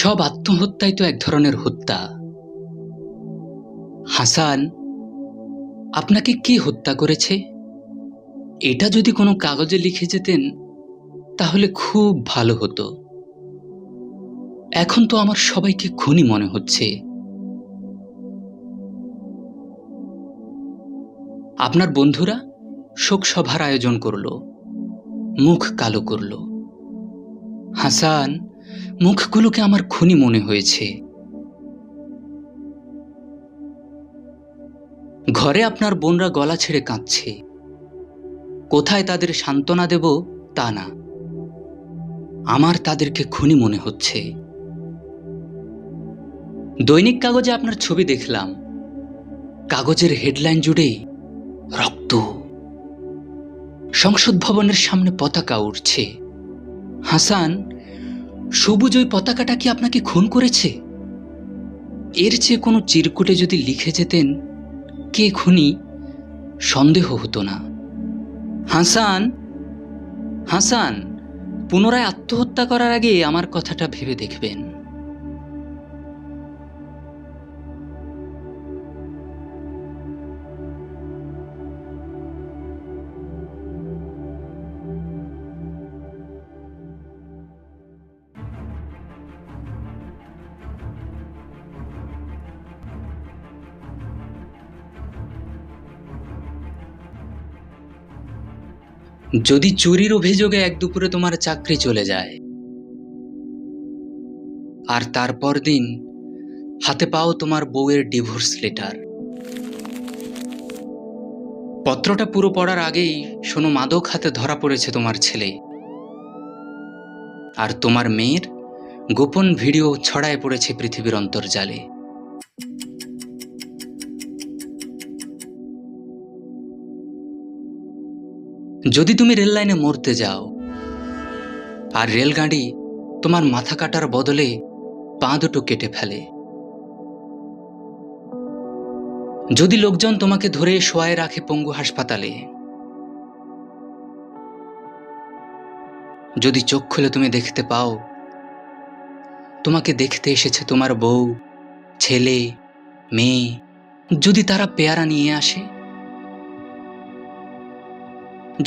সব আত্মহত্যাই তো এক ধরনের হত্যা। হাসান আপনাকে কে হত্যা করেছে এটা যদি কোনো কাগজে লিখে যেতেন তাহলে খুব ভালো হতো। এখন তো আমার সবাইকে খুনি মনে হচ্ছে। আপনার বন্ধুরা শোক সভার আয়োজন করলো, মুখ কালো করলো। হাসান, মুখগুলোকে আমার খুনি মনে হয়েছে। ঘরে আপনার বোনরা গলা ছেড়ে কাঁদছে। কোথায় তাদের সান্ত্বনা দেব তা না, আমার তাদেরকে খুনি মনে হচ্ছে। দৈনিক কাগজে আপনার ছবি দেখলাম, কাগজের হেডলাইন জুড়ে রক্ত। সংসদ ভবনের সামনে পতাকা উঠছে। হাসান, সবুজ ওই পতাকাটা কি আপনাকে খুন করেছে? এর চেয়ে কোনো চিরকুটে যদি লিখে যেতেন কে খুনি, সন্দেহ হতো না। হাসান, হাসান, পুনরায় আত্মহত্যা করার আগে আমার কথাটা ভেবে দেখবেন। যদি চুরির অভিযোগে এক দুপুরে তোমার চাকরি চলে যায়, আর তারপর দিন হাতে পাও তোমার বউয়ের ডিভোর্স লেটার, পত্রটা পুরো পড়ার আগেই শোনো মাদক হাতে ধরা পড়েছে তোমার ছেলে, আর তোমার মেয়ের গোপন ভিডিও ছড়ায় পড়েছে পৃথিবীর অন্তর্জালে। যদি তুমি রেল লাইনে মরতে যাও, আর রেলগাড়ি তোমার মাথা কাটার বদলে পা দুটো কেটে ফেলে, যদি লোকজন তোমাকে ধরে শোয়ায় রাখে পঙ্গু হাসপাতালে, যদি চোখ খুলে তুমি দেখতে পাও তোমাকে দেখতে এসেছে তোমার বউ, ছেলে, মেয়ে, যদি তারা পেয়ারা নিয়ে আসে,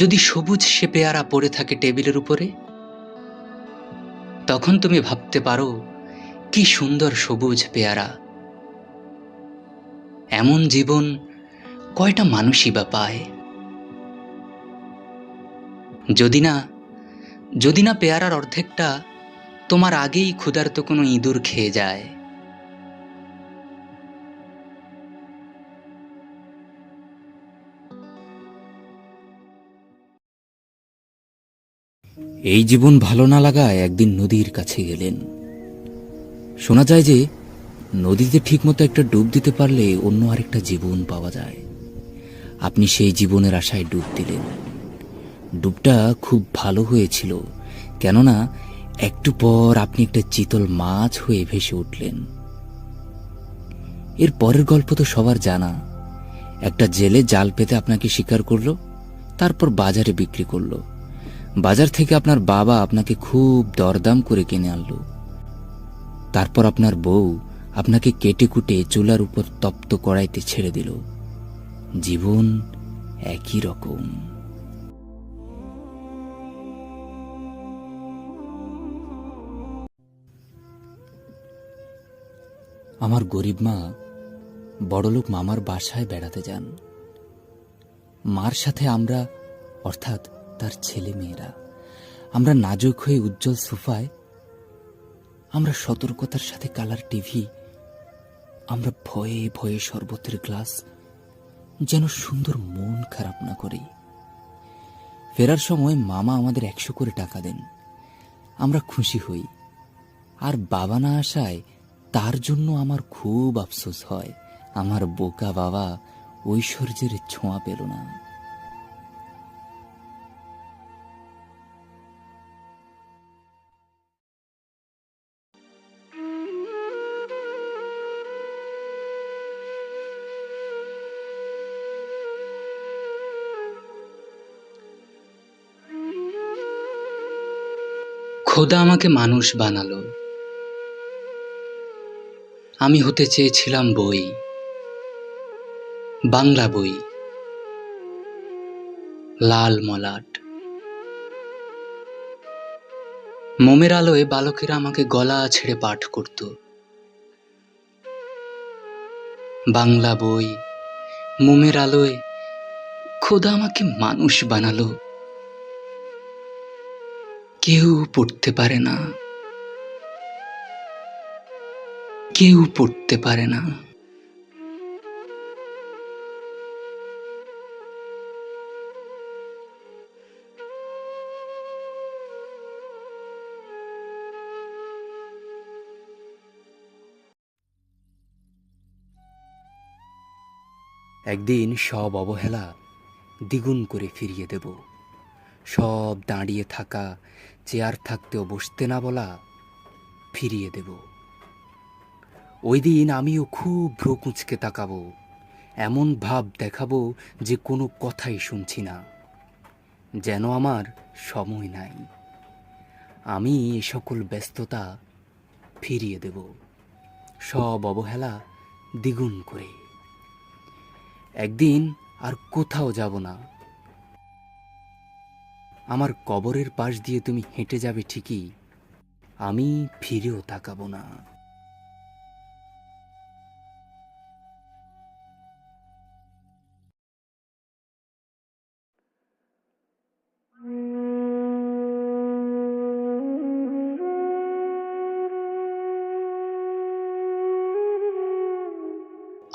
যদি সবুজ সে পেয়ারা পড়ে থাকে টেবিলের উপরে, তখন তুমি ভাবতে পারো কি সুন্দর সবুজ পেয়ারা। এমন জীবন কয়টা মানুষই বা পায়? যদি না পেয়ারার অর্ধেকটা তোমার আগেই ক্ষুধার্ত কোনো ইঁদুর খেয়ে যায়। এই জীবন ভালো না লাগায় একদিন নদীর কাছে গেলেন। শোনা যায় যে নদীতে ঠিকমতো একটা ডুব দিতে পারলে অন্য আরেকটা জীবন পাওয়া যায়। আপনি সেই জীবনের আশায় ডুব দিলেন। ডুবটা খুব ভালো হয়েছিল, কেননা একটু পর আপনি একটা চিতল মাছ হয়ে ভেসে উঠলেন। এর পরের গল্প তো সবার জানা। একটা জেলে জাল পেতে আপনাকে শিকার করলো, তারপর বাজারে বিক্রি করলো। বাজার থেকে আপনার বাবা আপনাকে খুব দরদাম করে কিনে আনলো। তারপর আপনার বউ আপনাকে কেটে কুটে চুলার উপর তপ্ত কড়াইতে ছেড়ে দিল। জীবন একই রকম। আমার গরিব মা বড়লোক মামার বাসায় বেড়াতে যান। মার সাথে আমরা, অর্থাৎ তার ছেলে মেয়েরা, আমরা নাজুক হয়ে উজ্জ্বল সোফায়, আমরা সতর্কতার সাথে কালার টিভি, আমরা ভয়ে ভয়ে শরবতের গ্লাস, যেন সুন্দর মন খারাপ না করি। ফেরার সময় মামা আমাদের 100 করে টাকা দেন। আমরা খুশি হই। আর বাবা না আসায় তার জন্য আমার খুব আফসোস হয়। আমার বোকা বাবা ঐশ্বর্যের ছোঁয়া পেল না। খোদা আমাকে মানুষ বানালো, আমি হতে চেয়েছিলাম বই, বাংলা বই, লাল মলাট। মোমের আলোয় বালকেরা আমাকে গলা ছেড়ে পাঠ করত। বাংলা বই, মোমের আলোয় খোদা আমাকে মানুষ বানালো। কেউ পড়তে পারে না, কেউ পড়তে পারে না। একদিন সব অবহেলা দ্বিগুণ করে ফিরিয়ে দেব। সব দাঁড়িয়ে থাকা, চেয়ার থাকতেও বসতে না বলা ফিরিয়ে দেব। ওই দিন আমিও খুব ভ্রু কুঁচকে তাকাবো, এমন ভাব দেখাবো যে কোনো কথাই শুনছি না, যেন আমার সময় নাই। আমি এ সকল ব্যস্ততা ফিরিয়ে দেব, সব অবহেলা দ্বিগুণ করে। একদিন আর কোথাও যাব না। আমার কবরের পাশ দিয়ে তুমি হেঁটে যাবে ঠিকই, আমি ফিরেও তাকাবো না।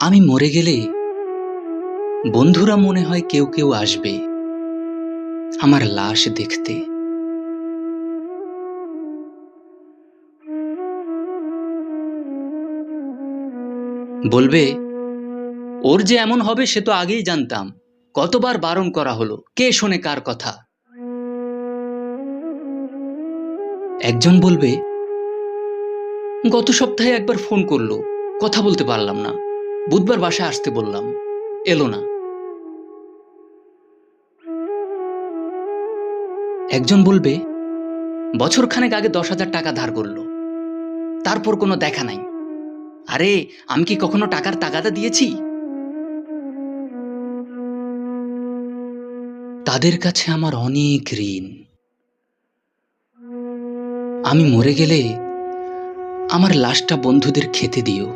আমি মরে গেলে বন্ধুরা মনে হয় কেউ কেউ আসবে আমার লাশ দেখতে। বলবে, ওর যে এমন হবে সে তো আগেই জানতাম, কতবার বারণ করা হলো, কে শোনে কার কথা। একজন বলবে, গত সপ্তাহে একবার ফোন করলো, কথা বলতে পারলাম না, বুধবার বাসায় আসতে বললাম, এলো না। একজন বলবে, বছরখানেক আগে 10,000 টাকা ধার করলো, তারপর কোনো দেখা নাই। আরে, আমি কি কখনো টাকার তাগাদা দিয়েছি? তাদের কাছে আমার অনেক ঋণ। আমি মরে গেলে আমার লাশটা বন্ধুদের খেতে দিও।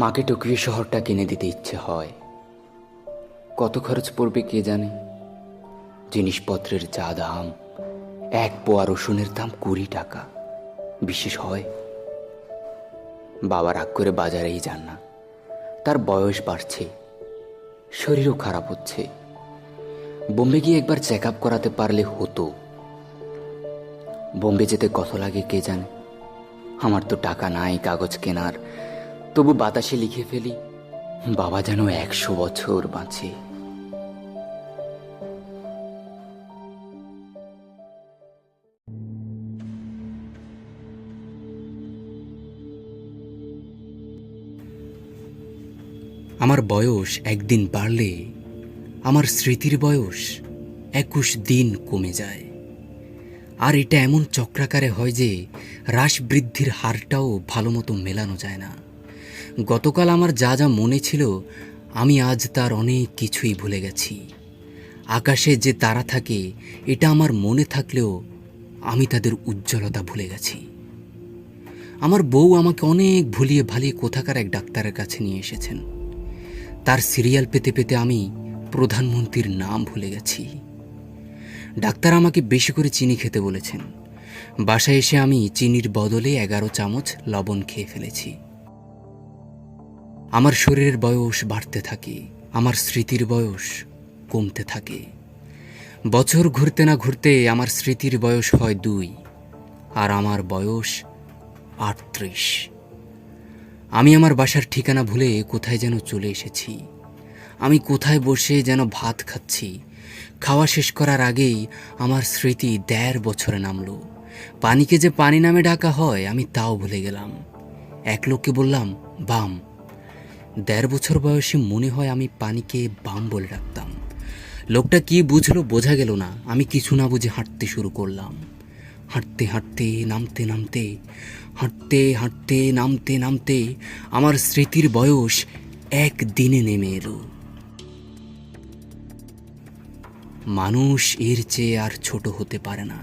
মাকে টোকিও শহরটা কিনে দিতে ইচ্ছে হয়। কত খরচ পড়বে কে জানে। জিনিসপত্রের যা দাম, 1 পোয়া রসুনের দাম 20 টাকা। বিশেষ হয় বাবা রাগ করে বাজারেই যান না। তার বয়স বাড়ছে, শরীরও খারাপ হচ্ছে। বোম্বে গিয়ে একবার চেক আপ করাতে পারলে হতো। বোম্বে যেতে কত লাগে কে জানে। আমার তো টাকা নাই কাগজ কেনার, তবু বাতাসে লিখে ফেলি, বাবা যেন 100 বছর বাঁচে। আমার বয়স একদিন বাড়লে আমার স্মৃতির বয়স 21 দিন কমে যায়। আর এটা এমন চক্রাকারে হয় যে হ্রাস বৃদ্ধির হারটাও ভালো মতো মেলানো যায় না। গতকাল আমার যা যা মনে ছিল আমি আজ তার অনেক কিছুই ভুলে গেছি। আকাশে যে তারা থাকে এটা আমার মনে থাকলেও আমি তাদের উজ্জ্বলতা ভুলে গেছি। আমার বউ আমাকে অনেক ভুলিয়ে ভালিয়ে কোথাকার এক ডাক্তারের কাছে নিয়ে এসেছেন। তার সিরিয়াল পেতে পেতে আমি প্রধানমন্ত্রীর নাম ভুলে গেছি। ডাক্তার আমাকে বেশি করে চিনি খেতে বলেছেন। বাসায় এসে আমি চিনির বদলে 11 চামচ লবণ খেয়ে ফেলেছি। আমার শরীরের বয়স বাড়তে থাকে, আমার স্মৃতির বয়স কমতে থাকে। বছর ঘুরতে না ঘুরতে আমার স্মৃতির বয়স হয় 2 আর আমার বয়স 38। আমি আমার বাসার ঠিকানা ভুলে কোথায় যেন চলে এসেছি। আমি কোথায় বসে যেন ভাত খাচ্ছি। খাওয়া শেষ করার আগেই আমার স্মৃতি ১.৫ বছরে নামলো। পানিকে যে পানি নামে ডাকা হয় আমি তাও ভুলে গেলাম। এক লোককে বললাম বাম। ১.৫ বছর বয়সী মনে হয় আমি পানিকে বাম বলে ডাকতাম। লোকটা কি বুঝলো বোঝা গেল না। আমি কিছু না বুঝে হাঁটতে শুরু করলাম। হাঁটতে হাঁটতে নামতে নামতে, হাঁটতে হাঁটতে নামতে নামতে আমার স্মৃতির বয়স একদিনে নেমে এলো। মানুষ এর চেয়ে আর ছোট হতে পারে না।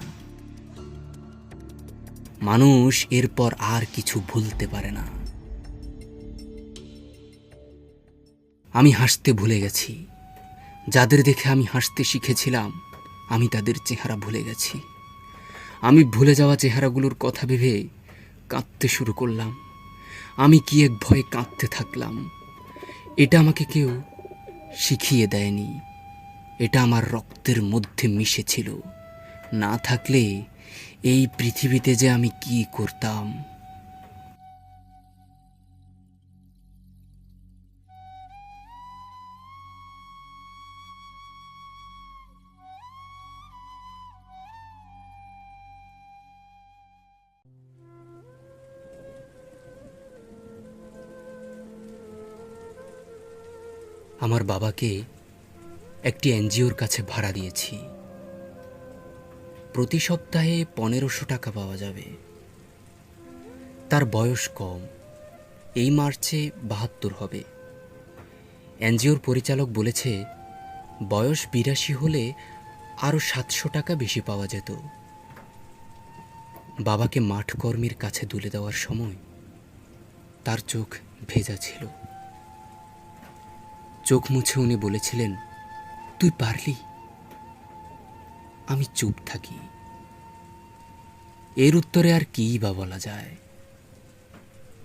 মানুষ এরপর আর কিছু ভুলতে পারে না। আমি হাসতে ভুলে গেছি। যাদের দেখে আমি হাসতে শিখেছিলাম আমি তাদের চেহারা ভুলে গেছি। আমি ভুলে যাওয়া চেহারাগুলোর কথা ভেবে কাঁদতে শুরু করলাম। আমি কি এক ভয়ে কাঁদতে থাকলাম। এটা আমাকে কেউ শিখিয়ে দেয়নি, এটা আমার রক্তের মধ্যে মিশেছিল। না থাকলে এই পৃথিবীতে যে আমি কি করতাম। আমার বাবাকে একটি এনজিওর কাছে ভাড়া দিয়েছি। প্রতি সপ্তাহে ১৫০০ টাকা পাওয়া যাবে। তার বয়স কম, এই মার্চে ৭২ হবে। এনজিওর পরিচালক বলেছে বয়স ৮২ হলে আরও ৭০০ টাকা বেশি পাওয়া যেত। বাবাকে মাঠ কর্মীর কাছে তুলে দেওয়ার সময় তার চোখ ভেজা ছিল। চোখ মুছে উনি বলেছিলেন তুই পারলি। আমি চুপ থাকি। এর উত্তরে আর কী বা বলা যায়।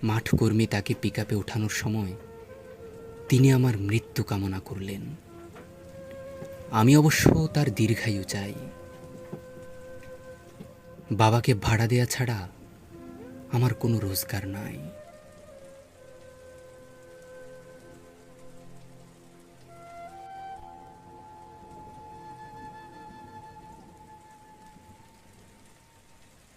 মাঠ কর্মী তাকে পিকআপে ওঠানোর সময় তিনি আমার মৃত্যু কামনা করলেন। আমি অবশ্য তার দীর্ঘায়ু চাই। বাবাকে ভাড়া দেয়া ছাড়া আমার কোনো রোজগার নাই।